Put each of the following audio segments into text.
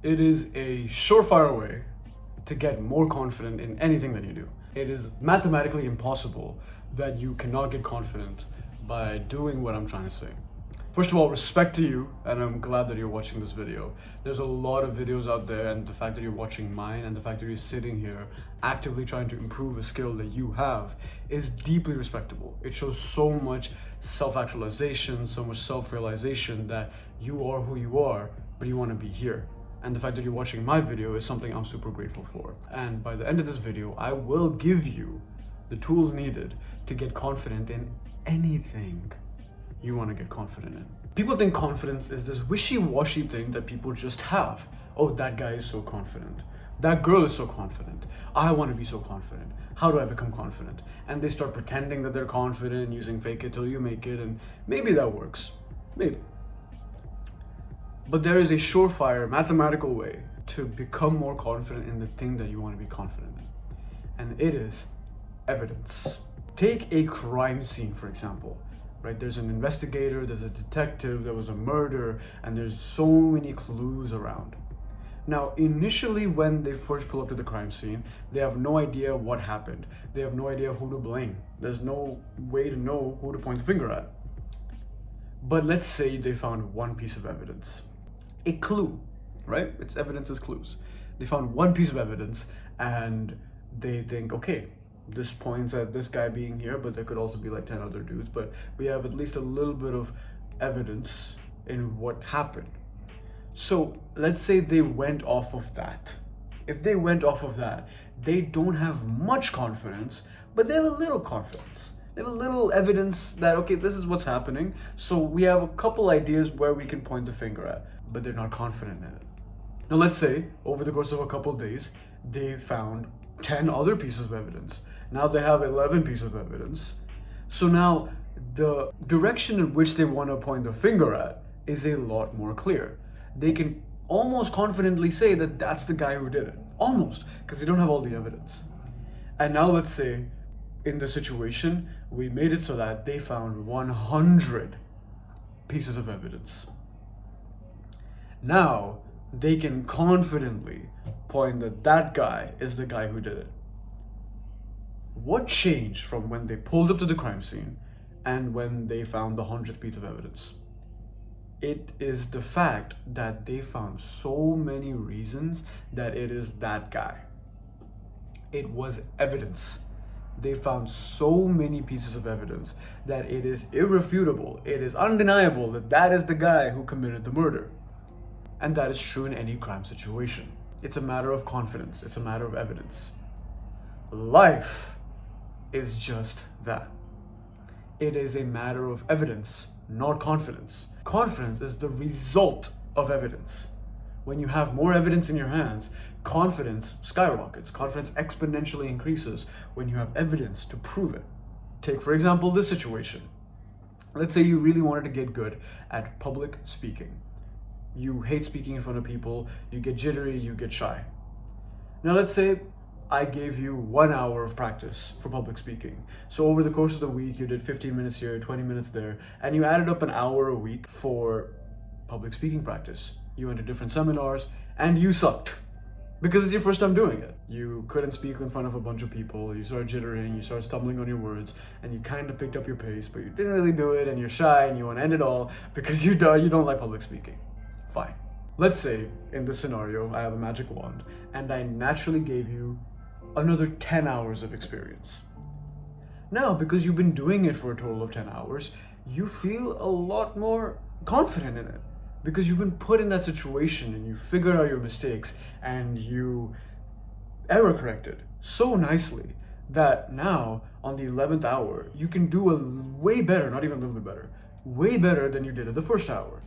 It is a surefire way to get more confident in anything that you do. It is mathematically impossible that you cannot get confident by doing what I'm trying to say. First of all, respect to you, and I'm glad that you're watching this video. There's a lot of videos out there, and the fact that you're watching mine and the fact that you're sitting here actively trying to improve a skill that you have is deeply respectable. It shows so much self-actualization, so much self-realization that you are who you are, but you want to be here. And the fact that you're watching my video is something I'm super grateful for. And by the end of this video, I will give you the tools needed to get confident in anything you want to get confident in. People think confidence is this wishy-washy thing that people just have. Oh, that guy is so confident. That girl is so confident. I want to be so confident. How do I become confident? And they start pretending that they're confident using fake it till you make it, and maybe that works. Maybe. But there is a surefire mathematical way to become more confident in the thing that you want to be confident in. And it is evidence. Take a crime scene, for example. Right? There's an investigator, there's a detective, there was a murder, and there's so many clues around. Now, initially when they first pull up to the crime scene, they have no idea what happened. They have no idea who to blame. There's no way to know who to point the finger at. But let's say they found one piece of evidence. A clue, right? It's evidence as clues. They found one piece of evidence and they think, okay, this points at this guy being here, but there could also be like 10 other dudes, but we have at least a little bit of evidence in what happened. So let's say they went off of that. If they went off of that, they don't have much confidence, but they have a little confidence. They have a little evidence that, okay, this is what's happening. So we have a couple ideas where we can point the finger at, but they're not confident in it. Now let's say over the course of a couple of days, they found 10 other pieces of evidence. Now they have 11 pieces of evidence. So now the direction in which they want to point the finger at is a lot more clear. They can almost confidently say that that's the guy who did it. Almost, because they don't have all the evidence. And now let's say in the situation, we made it so that they found 100 pieces of evidence. Now they can confidently point that that guy is the guy who did it. What changed from when they pulled up to the crime scene and when they found the 100th piece of evidence? It is the fact that they found so many reasons that it is that guy. It was evidence. They found so many pieces of evidence that it is irrefutable, it is undeniable that that is the guy who committed the murder. And that is true in any crime situation. It's a matter of confidence, it's a matter of evidence. Life is just that. It is a matter of evidence, not confidence. Confidence is the result of evidence. When you have more evidence in your hands, confidence skyrockets. Confidence exponentially increases when you have evidence to prove it. Take, for example, this situation. Let's say you really wanted to get good at public speaking. You hate speaking in front of people, you get jittery, you get shy. Now let's say I gave you 1 hour of practice for public speaking. So over the course of the week, you did 15 minutes here, 20 minutes there, and you added up an hour a week for public speaking practice. You went to different seminars and you sucked because it's your first time doing it. You couldn't speak in front of a bunch of people, you started jittering, you started stumbling on your words, and you kind of picked up your pace, but you didn't really do it, and you're shy and you want to end it all because you don't like public speaking. Fine. Let's say in this scenario, I have a magic wand and I naturally gave you another 10 hours of experience. Now, because you've been doing it for a total of 10 hours, you feel a lot more confident in it because you've been put in that situation and you figured out your mistakes and you error corrected so nicely that now on the 11th hour, you can do a way better, not even a little bit better, way better than you did at the first hour.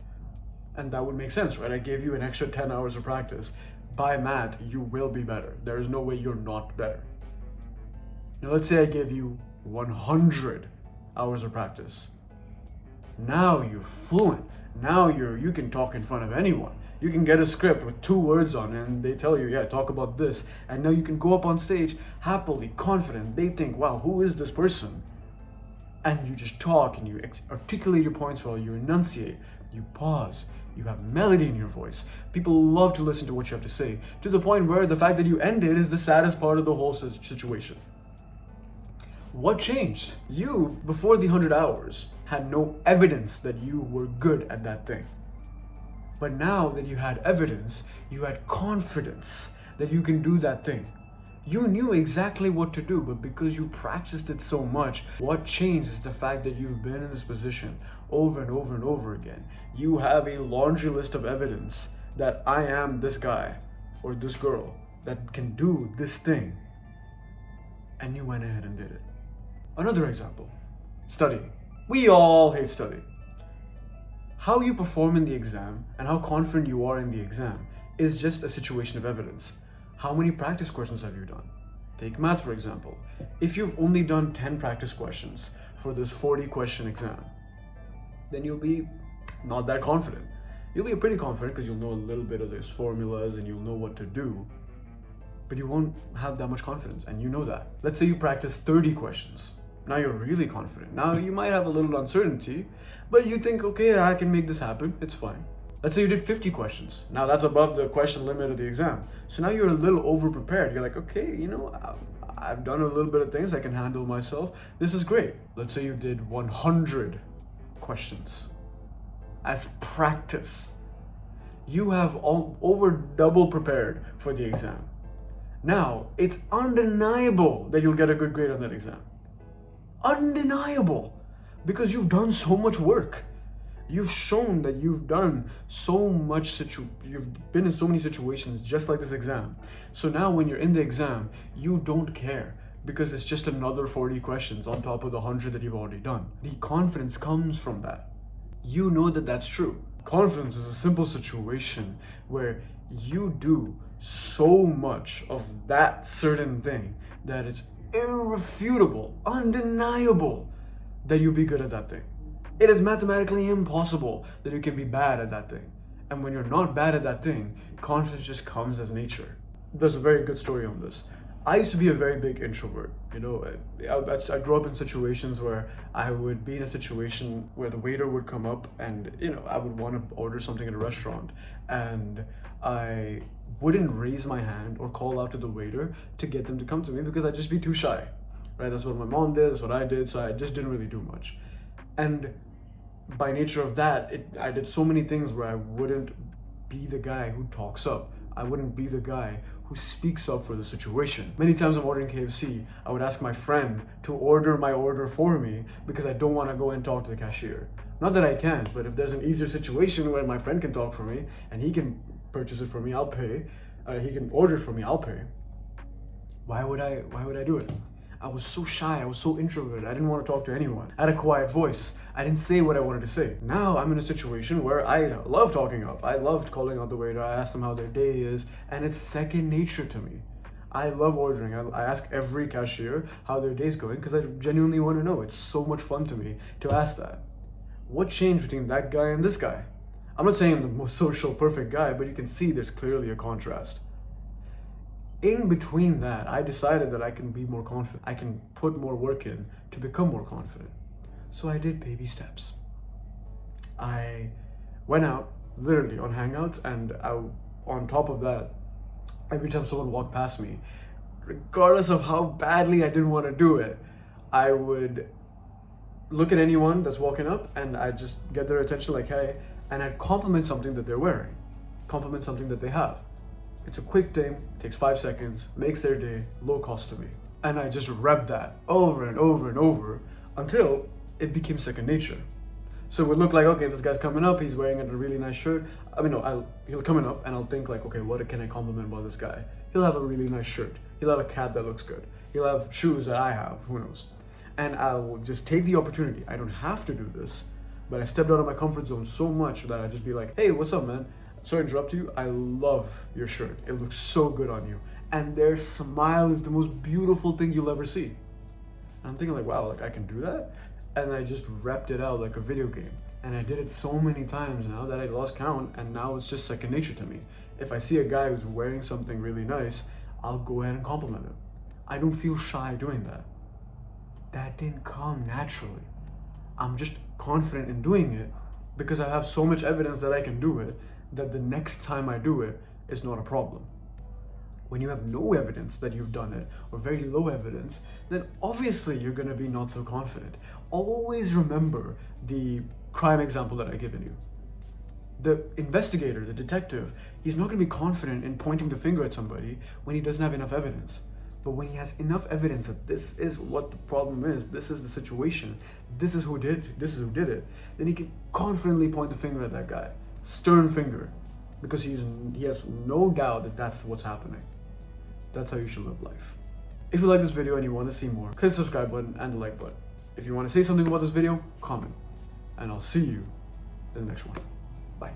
And that would make sense, right? I gave you an extra 10 hours of practice. By math, you will be better. There is no way you're not better. Now, let's say I gave you 100 hours of practice. Now you're fluent. Now you can talk in front of anyone. You can get a script with 2 words on it and they tell you, yeah, talk about this. And now you can go up on stage happily, confident. They think, wow, who is this person? And you just talk and you articulate your points well, you enunciate, you pause, You have melody in your voice. People love to listen to what you have to say, to the point where the fact that you ended is the saddest part of the whole situation. What changed? You, before the 100 hours, had no evidence that you were good at that thing. But now that you had evidence, you had confidence that you can do that thing. You knew exactly what to do, but because you practiced it so much, what changed is the fact that you've been in this position over and over and over again. You have a laundry list of evidence that I am this guy or this girl that can do this thing. And you went ahead and did it. Another example, studying. We all hate studying. How you perform in the exam and how confident you are in the exam is just a situation of evidence. How many practice questions have you done? Take math, for example. If you've only done 10 practice questions for this 40 question exam, then you'll be not that confident. You'll be pretty confident because you'll know a little bit of those formulas and you'll know what to do, but you won't have that much confidence, and you know that. Let's say you practice 30 questions. Now you're really confident. Now you might have a little uncertainty, but you think, okay, I can make this happen. It's fine. Let's say you did 50 questions. Now that's above the question limit of the exam. So now you're a little over prepared. You're like, okay, I've done a little bit of things. I can handle myself. This is great. Let's say you did 100 questions as practice. You have over double prepared for the exam. Now it's undeniable that you'll get a good grade on that exam. Undeniable, because you've done so much work. You've shown that you've done so much, you've been in so many situations just like this exam. So now when you're in the exam, you don't care because it's just another 40 questions on top of the 100 that you've already done. The confidence comes from that. You know that that's true. Confidence is a simple situation where you do so much of that certain thing that it's irrefutable, undeniable that you'll be good at that thing. It is mathematically impossible that you can be bad at that thing. And when you're not bad at that thing, confidence just comes as nature. There's a very good story on this. I used to be a very big introvert. I grew up in situations where I would be in a situation where the waiter would come up and, I would want to order something at a restaurant, and I wouldn't raise my hand or call out to the waiter to get them to come to me because I'd just be too shy, right? That's what my mom did, that's what I did, so I just didn't really do much. And by nature of that, I did so many things where I wouldn't be the guy who talks up. I wouldn't be the guy who speaks up for the situation. Many times I'm ordering KFC, I would ask my friend to order my order for me because I don't want to go and talk to the cashier. Not that I can't, but if there's an easier situation where my friend can talk for me and he can purchase it for me, I'll pay. He can order it for me, I'll pay. Why would I do it? I was so shy, I was so introverted, I didn't want to talk to anyone. I had a quiet voice, I didn't say what I wanted to say. Now I'm in a situation where I love talking up, I loved calling out the waiter, I asked them how their day is, and it's second nature to me. I love ordering, I ask every cashier how their day's going because I genuinely want to know. It's so much fun to me to ask that. What changed between that guy and this guy? I'm not saying I'm the most social, perfect guy, but you can see there's clearly a contrast. In between that, I decided that I can be more confident. I can put more work in to become more confident. So I did baby steps. I went out literally on Hangouts, and on top of that, every time someone walked past me, regardless of how badly I didn't want to do it, I would look at anyone that's walking up and I'd just get their attention like, hey, and I'd compliment something that they're wearing, compliment something that they have. It's a quick thing, takes 5 seconds, makes their day, low cost to me. And I just rep that over and over and over until it became second nature. So it would look like, okay, this guy's coming up, he's wearing a really nice shirt. He'll coming up and I'll think like, okay, what can I compliment about this guy? He'll have a really nice shirt. He'll have a cat that looks good. He'll have shoes that I have, who knows? And I will just take the opportunity. I don't have to do this, but I stepped out of my comfort zone so much that I'd just be like, hey, what's up, man? Sorry to interrupt you. I love your shirt. It looks so good on you. And their smile is the most beautiful thing you'll ever see. And I'm thinking like, wow, like I can do that? And I just repped it out like a video game. And I did it so many times now that I lost count, and now it's just second nature to me. If I see a guy who's wearing something really nice, I'll go ahead and compliment him. I don't feel shy doing that. That didn't come naturally. I'm just confident in doing it because I have so much evidence that I can do it, that the next time I do it is not a problem. When you have no evidence that you've done it, or very low evidence, then obviously you're gonna be not so confident. Always remember the crime example that I've given you. The investigator, the detective, he's not gonna be confident in pointing the finger at somebody when he doesn't have enough evidence. But when he has enough evidence that this is what the problem is, this is the situation, this is who did it, then he can confidently point the finger at that guy. Stern finger. Because he has no doubt that that's what's happening. That's how you should live life. If you like this video and you want to see more, click the subscribe button and the like button. If you want to say something about this video, comment. And I'll see you in the next one. Bye.